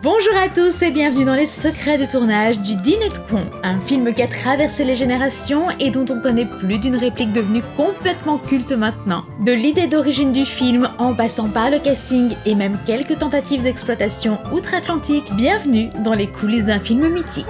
Bonjour à tous et bienvenue dans les secrets de tournage du Dîner de cons, un film qui a traversé les générations et dont on connaît plus d'une réplique devenue complètement culte maintenant. De l'idée d'origine du film en passant par le casting et même quelques tentatives d'exploitation outre-Atlantique, bienvenue dans les coulisses d'un film mythique.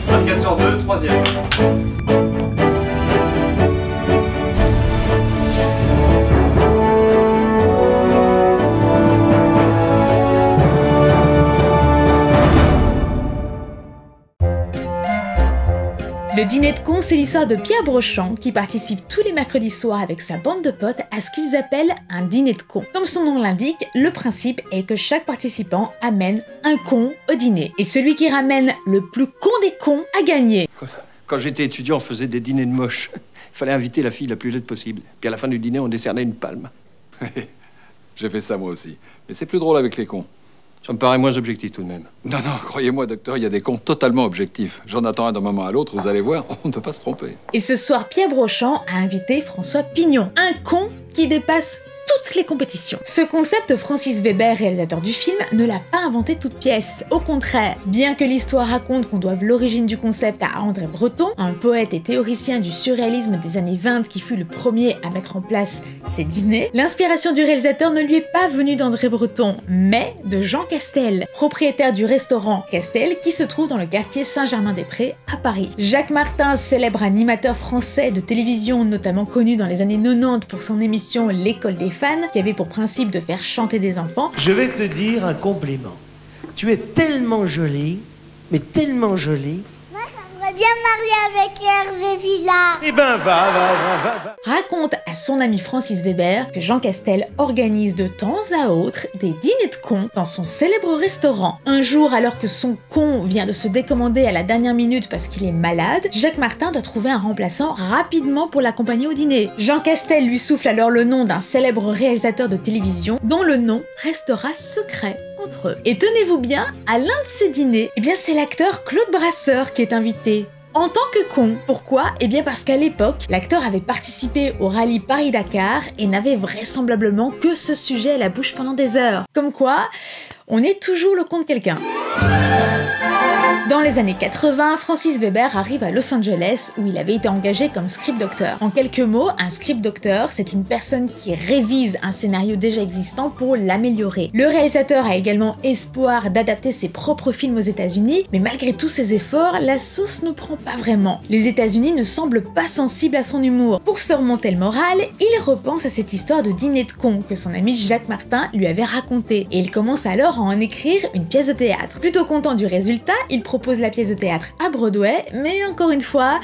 24 sur 2, 3e. Le Dîner de cons, c'est l'histoire de Pierre Brochand qui participe tous les mercredis soirs avec sa bande de potes à ce qu'ils appellent un dîner de cons. Comme son nom l'indique, le principe est que chaque participant amène un con au dîner. Et celui qui ramène le plus con des cons a gagné. Quand j'étais étudiant, on faisait des dîners de moches. Il fallait inviter la fille la plus laide possible. Puis à la fin du dîner, on décernait une palme. J'ai fait ça moi aussi. Mais c'est plus drôle avec les cons. Ça me paraît moins objectif tout de même. Non, croyez-moi, docteur, il y a des cons totalement objectifs. J'en attends un d'un moment à l'autre, vous allez voir, on ne peut pas se tromper. Et ce soir, Pierre Brochand a invité François Pignon, un con qui dépasse toutes les compétitions. Ce concept, Francis Weber, réalisateur du film, ne l'a pas inventé toute pièce. Au contraire, bien que l'histoire raconte qu'on doive l'origine du concept à André Breton, un poète et théoricien du surréalisme des années 20 qui fut le premier à mettre en place ces dîners, l'inspiration du réalisateur ne lui est pas venue d'André Breton, mais de Jean Castel, propriétaire du restaurant Castel qui se trouve dans le quartier Saint-Germain-des-Prés à Paris. Jacques Martin, célèbre animateur français de télévision notamment connu dans les années 90 pour son émission L'école des fans, qui avait pour principe de faire chanter des enfants. Je vais te dire un compliment. Tu es tellement jolie, mais tellement jolie. Moi, j'aimerais bien marier avec Hervé Villard. Eh ben, va. Raconte à son ami Francis Weber que Jean Castel organise de temps à autre des dîners de cons dans son célèbre restaurant. Un jour, alors que son con vient de se décommander à la dernière minute parce qu'il est malade, Jacques Martin doit trouver un remplaçant rapidement pour l'accompagner au dîner. Jean Castel lui souffle alors le nom d'un célèbre réalisateur de télévision dont le nom restera secret entre eux. Et tenez-vous bien, à l'un de ces dîners, eh bien c'est l'acteur Claude Brasseur qui est invité. En tant que con. Pourquoi? Eh bien parce qu'à l'époque, l'acteur avait participé au rallye Paris-Dakar et n'avait vraisemblablement que ce sujet à la bouche pendant des heures. Comme quoi, on est toujours le con de quelqu'un. Dans les années 80, Francis Weber arrive à Los Angeles où il avait été engagé comme script doctor. En quelques mots, un script doctor, c'est une personne qui révise un scénario déjà existant pour l'améliorer. Le réalisateur a également espoir d'adapter ses propres films aux États-Unis, mais malgré tous ses efforts, la sauce ne prend pas vraiment. Les États-Unis ne semblent pas sensibles à son humour. Pour se remonter le moral, il repense à cette histoire de dîner de cons que son ami Jacques Martin lui avait raconté, et il commence alors à en écrire une pièce de théâtre. Plutôt content du résultat, il propose la pièce de théâtre à Broadway, mais encore une fois,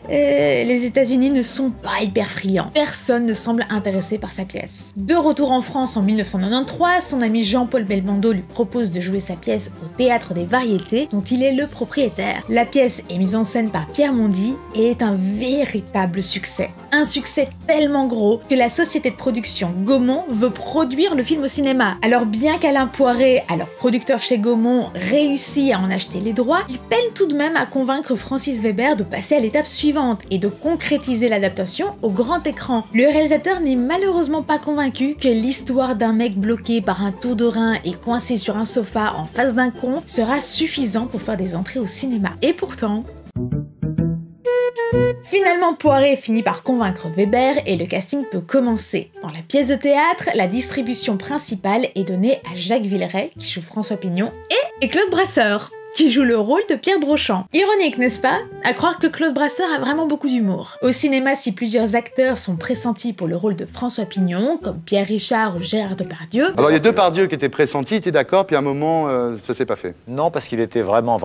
les États-Unis ne sont pas hyper friands. Personne ne semble intéressé par sa pièce. De retour en France en 1993, son ami Jean-Paul Belmondo lui propose de jouer sa pièce au Théâtre des Variétés, dont il est le propriétaire. La pièce est mise en scène par Pierre Mondy et est un véritable succès. Un succès tellement gros que la société de production Gaumont veut produire le film au cinéma. Alors bien qu'Alain Poiré, alors producteur chez Gaumont, réussit à en acheter les droits, il peine tout de même à convaincre Francis Weber de passer à l'étape suivante et de concrétiser l'adaptation au grand écran. Le réalisateur n'est malheureusement pas convaincu que l'histoire d'un mec bloqué par un tour de rein et coincé sur un sofa en face d'un con sera suffisant pour faire des entrées au cinéma. Et pourtant... Finalement, Poiré finit par convaincre Weber et le casting peut commencer. Dans la pièce de théâtre, la distribution principale est donnée à Jacques Villeray, qui joue François Pignon, et Claude Brasseur, qui joue le rôle de Pierre Brochand. Ironique, n'est-ce pas? À croire que Claude Brasseur a vraiment beaucoup d'humour. Au cinéma, si plusieurs acteurs sont pressentis pour le rôle de François Pignon, comme Pierre Richard ou Gérard Depardieu... Alors il y a Depardieu qui était pressenti, était d'accord, puis à un moment, ça s'est pas fait. Non, parce qu'il était vraiment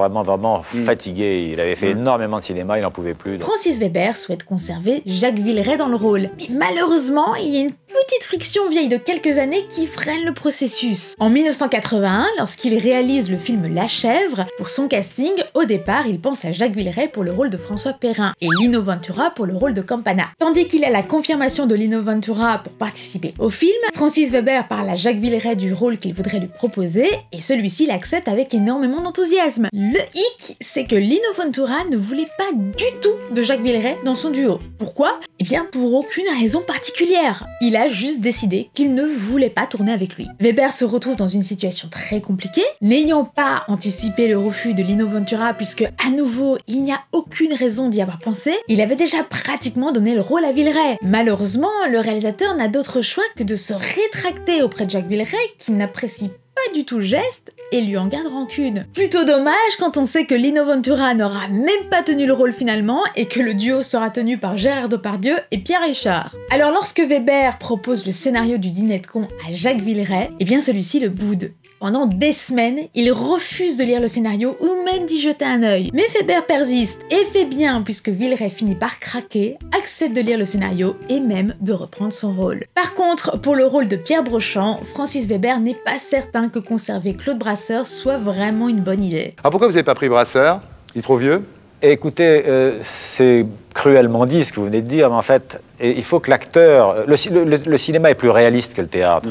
fatigué. Il avait fait énormément de cinéma, il n'en pouvait plus. Donc. Francis Weber souhaite conserver Jacques Villeray dans le rôle. Mais malheureusement, il y a une petite friction vieille de quelques années qui freine le processus. En 1981, lorsqu'il réalise le film La Chèvre, Pour son casting, au départ, il pense à Jacques Villeray pour le rôle de François Perrin et Lino Ventura pour le rôle de Campana. Tandis qu'il a la confirmation de Lino Ventura pour participer au film, Francis Weber parle à Jacques Villeray du rôle qu'il voudrait lui proposer et celui-ci l'accepte avec énormément d'enthousiasme. Le hic, c'est que Lino Ventura ne voulait pas du tout de Jacques Villeray dans son duo. Pourquoi? Eh bien pour aucune raison particulière. Il a juste décidé qu'il ne voulait pas tourner avec lui. Weber se retrouve dans une situation très compliquée, n'ayant pas anticipé le refus de Lino Ventura puisque à nouveau il n'y a aucune raison d'y avoir pensé, il avait déjà pratiquement donné le rôle à Villeray. Malheureusement, le réalisateur n'a d'autre choix que de se rétracter auprès de Jacques Villeray qui n'apprécie pas du tout le geste et lui en garde rancune. Plutôt dommage quand on sait que Lino Ventura n'aura même pas tenu le rôle finalement et que le duo sera tenu par Gérard Depardieu et Pierre Richard. Alors lorsque Weber propose le scénario du Dîner de cons à Jacques Villeray, eh bien celui-ci le boude. Pendant des semaines, il refuse de lire le scénario ou même d'y jeter un œil. Mais Weber persiste et fait bien puisque Villeray finit par craquer, accepte de lire le scénario et même de reprendre son rôle. Par contre, pour le rôle de Pierre Brochand, Francis Weber n'est pas certain que conserver Claude Brasseur soit vraiment une bonne idée. Alors pourquoi vous n'avez pas pris Brasseur? Il est trop vieux? Écoutez, c'est cruellement dit ce que vous venez de dire, mais en fait, il faut que l'acteur... Le cinéma est plus réaliste que le théâtre.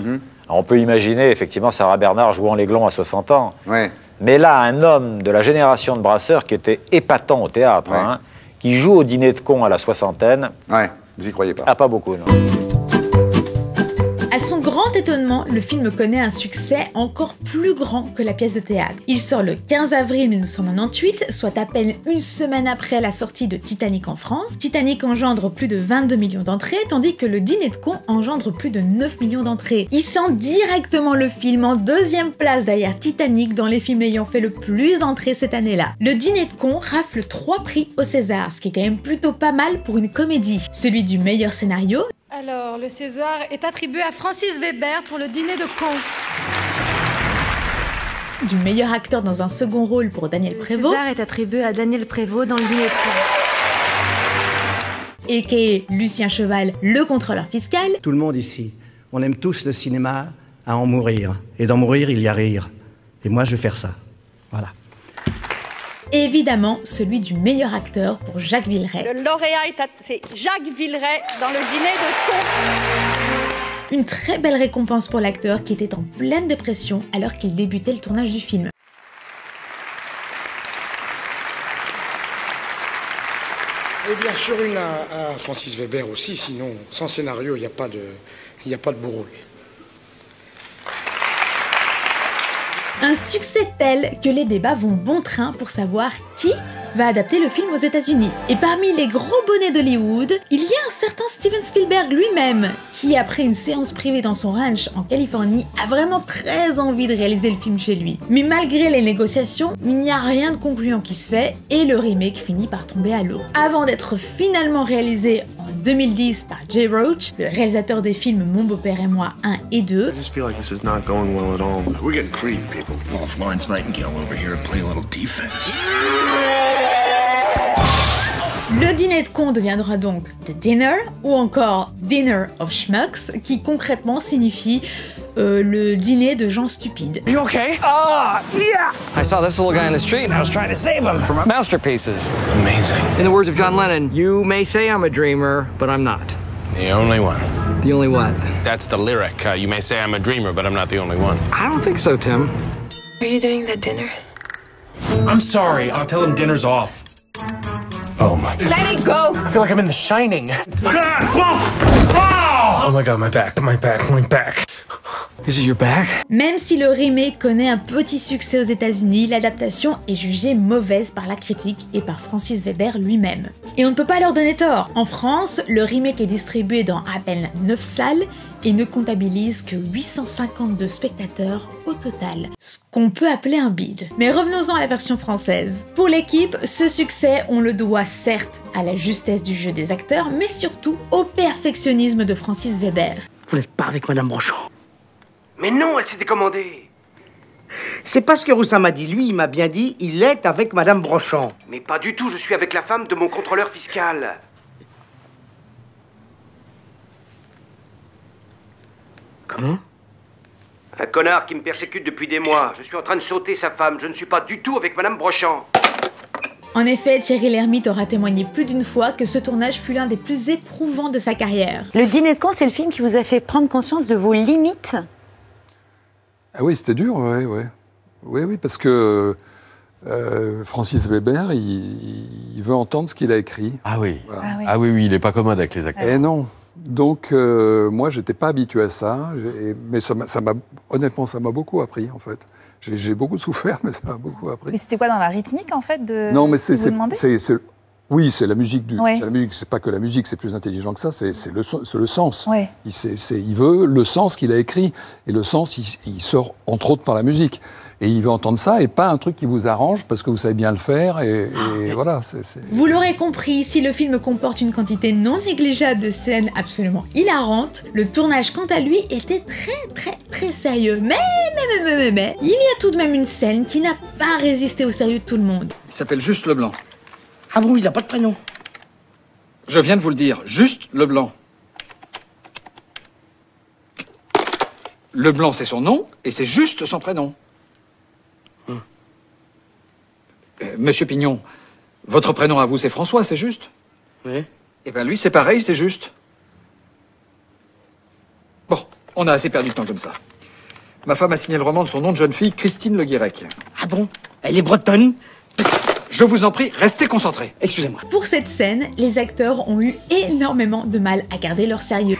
Alors, on peut imaginer effectivement Sarah Bernard jouant l'Aiglon à 60 ans. Ouais. Mais là, un homme de la génération de Brasseur qui était épatant au théâtre, hein, qui joue au Dîner de cons à la soixantaine... Ouais, vous y croyez pas? Ah, pas beaucoup, non. À son grand étonnement, le film connaît un succès encore plus grand que la pièce de théâtre. Il sort le 15 avril 1998, soit à peine une semaine après la sortie de Titanic en France. Titanic engendre plus de 22 millions d'entrées, tandis que le Dîner de cons engendre plus de 9 millions d'entrées. Il sent directement le film en deuxième place derrière Titanic dans les films ayant fait le plus d'entrées cette année-là. Le Dîner de cons rafle 3 prix au César, ce qui est quand même plutôt pas mal pour une comédie. Celui du meilleur scénario. Alors, le César est attribué à Francis Weber pour le Dîner de cons. Du meilleur acteur dans un second rôle pour Daniel Prévost. Le César est attribué à Daniel Prévost dans le Dîner de cons. A.k.a. Lucien Cheval, le contrôleur fiscal. Tout le monde ici, on aime tous le cinéma à en mourir. Et d'en mourir, il y a rire. Et moi, je vais faire ça. Voilà. Et évidemment, celui du meilleur acteur pour Jacques Villeray. Le lauréat, c'est Jacques Villeray dans le Dîner de cons. Une très belle récompense pour l'acteur qui était en pleine dépression alors qu'il débutait le tournage du film. Et bien sûr une à Francis Weber aussi, sinon sans scénario il n'y a pas de beau rôle. Un succès tel que les débats vont bon train pour savoir qui va adapter le film aux États-Unis. Et parmi les gros bonnets d'Hollywood, il y a un certain Steven Spielberg lui-même, qui après une séance privée dans son ranch en Californie, a vraiment très envie de réaliser le film chez lui. Mais malgré les négociations, il n'y a rien de concluant qui se fait et le remake finit par tomber à l'eau. Avant d'être finalement réalisé en 2010 par Jay Roach, le réalisateur des films Mon beau-père et moi 1 et 2. Le Dîner de cons deviendra donc The Dinner, ou encore Dinner of Schmucks, qui concrètement signifie le dîner de gens stupides. You okay? Ah, yeah! I saw this little guy in the street and I was trying to save him from masterpieces. Amazing. In the words of John Lennon, you may say I'm a dreamer, but I'm not. The only one. The only what? That's the lyric. You may say I'm a dreamer, but I'm not the only one. I don't think so, Tim. Are you doing that dinner? I'm sorry. I'll tell him dinner's off. Oh my God. Let it go! I feel like I'm in The Shining. Oh my God, my back. Is it your back? Même si le remake connaît un petit succès aux États-Unis, l'adaptation est jugée mauvaise par la critique et par Francis Weber lui-même. Et on ne peut pas leur donner tort. En France, le remake est distribué dans à peine 9 salles et ne comptabilise que 852 spectateurs au total, ce qu'on peut appeler un bide. Mais revenons-en à la version française. Pour l'équipe, ce succès, on le doit certes à la justesse du jeu des acteurs, mais surtout au perfectionnisme de Francis Weber. Vous n'êtes pas avec Madame Brochand? Mais non, elle s'est décommandée. C'est pas ce que Roussin m'a dit. Lui, il m'a bien dit, il est avec Madame Brochand. Mais pas du tout, je suis avec la femme de mon contrôleur fiscal. Comment? Un connard qui me persécute depuis des mois. Je suis en train de sauter sa femme. Je ne suis pas du tout avec Madame Brochant. En effet, Thierry Lhermitte aura témoigné plus d'une fois que ce tournage fut l'un des plus éprouvants de sa carrière. Le Dîner de con, c'est le film qui vous a fait prendre conscience de vos limites? Ah oui, c'était dur, oui, parce que Francis Weber, il veut entendre ce qu'il a écrit. Ah oui. Voilà. Ah oui, il n'est pas commode avec les acteurs. Et non. Donc, moi, j'étais pas habitué à ça, mais honnêtement, ça m'a beaucoup appris, en fait. J'ai beaucoup souffert, mais ça m'a beaucoup appris. Mais c'était quoi dans la rythmique, en fait, de non, mais oui, c'est la musique c'est la musique. C'est pas que la musique, c'est plus intelligent que ça. C'est le sens. Ouais. Il veut le sens qu'il a écrit, et le sens, il sort entre autres par la musique. Et il veut entendre ça, et pas un truc qui vous arrange parce que vous savez bien le faire. Et voilà. Vous l'aurez compris, si le film comporte une quantité non négligeable de scènes absolument hilarantes, le tournage, quant à lui, était très sérieux. Mais, il y a tout de même une scène qui n'a pas résisté au sérieux de tout le monde. Il s'appelle Juste Leblanc. Ah bon, il n'a pas de prénom? Je viens de vous le dire, Juste Leblanc. Leblanc, c'est son nom, et c'est Juste son prénom. Monsieur Pignon, votre prénom à vous, c'est François, c'est juste? Oui. Eh bien, lui, c'est pareil, c'est juste. Bon, on a assez perdu de temps comme ça. Ma femme a signé le roman de son nom de jeune fille, Christine Le Guirec. Ah bon? Elle est bretonne? Je vous en prie, restez concentrés. Excusez-moi. Pour cette scène, les acteurs ont eu énormément de mal à garder leur sérieux.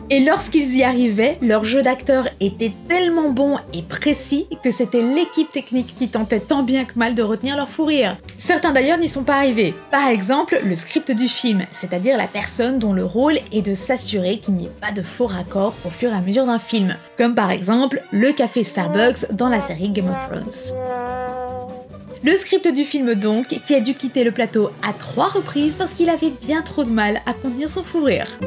Et lorsqu'ils y arrivaient, leur jeu d'acteur était tellement bon et précis que c'était l'équipe technique qui tentait tant bien que mal de retenir leur fou rire. Certains d'ailleurs n'y sont pas arrivés. Par exemple, le script du film, c'est-à-dire la personne dont le rôle est de s'assurer qu'il n'y ait pas de faux raccords au fur et à mesure d'un film. Comme par exemple le café Starbucks dans la série Game of Thrones. Le script du film donc, qui a dû quitter le plateau à 3 reprises parce qu'il avait bien trop de mal à contenir son fou rire.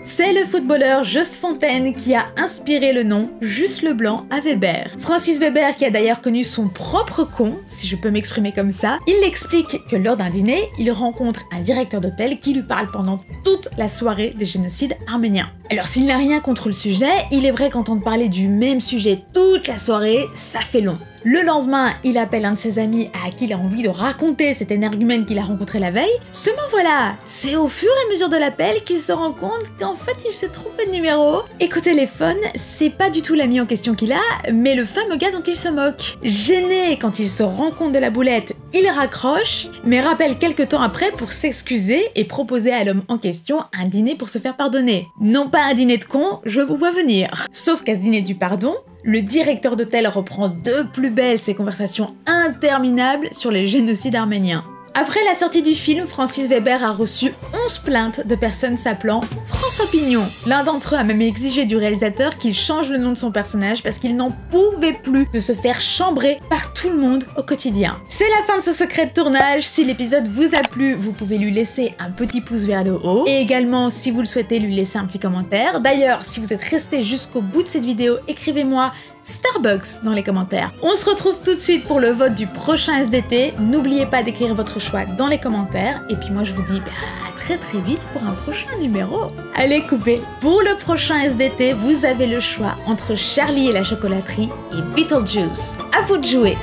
C'est le footballeur Just Fontaine qui a inspiré le nom Juste Leblanc à Weber. Francis Weber, qui a d'ailleurs connu son propre con, si je peux m'exprimer comme ça, il explique que lors d'un dîner, il rencontre un directeur d'hôtel qui lui parle pendant toute la soirée des génocides arméniens. Alors s'il n'a rien contre le sujet, il est vrai qu'entendre parler du même sujet toute la soirée, ça fait long. Le lendemain, il appelle un de ses amis à qui il a envie de raconter cet énergumène qu'il a rencontré la veille. Seulement voilà, c'est au fur et à mesure de l'appel qu'il se rend compte qu'en fait il s'est trompé de numéro. Et qu'au téléphone, c'est pas du tout l'ami en question qu'il a, mais le fameux gars dont il se moque. Gêné quand il se rend compte de la boulette, il raccroche, mais rappelle quelques temps après pour s'excuser et proposer à l'homme en question un dîner pour se faire pardonner. Non pas un dîner de con, je vous vois venir. Sauf qu'à ce dîner du pardon, le directeur d'hôtel reprend de plus belle ses conversations interminables sur les génocides arméniens. Après la sortie du film, Francis Weber a reçu 11 plaintes de personnes s'appelant François Pignon. L'un d'entre eux a même exigé du réalisateur qu'il change le nom de son personnage parce qu'il n'en pouvait plus de se faire chambrer par tout le monde au quotidien. C'est la fin de ce secret de tournage. Si l'épisode vous a plu, vous pouvez lui laisser un petit pouce vers le haut et également, si vous le souhaitez, lui laisser un petit commentaire. D'ailleurs, si vous êtes resté jusqu'au bout de cette vidéo, écrivez-moi Starbucks dans les commentaires. On se retrouve tout de suite pour le vote du prochain SDT. N'oubliez pas d'écrire votre choix dans les commentaires. Et puis moi je vous dis à très vite pour un prochain numéro. Allez, coupez. Pour le prochain SDT, vous avez le choix entre Charlie et la chocolaterie et Beetlejuice. À vous de jouer.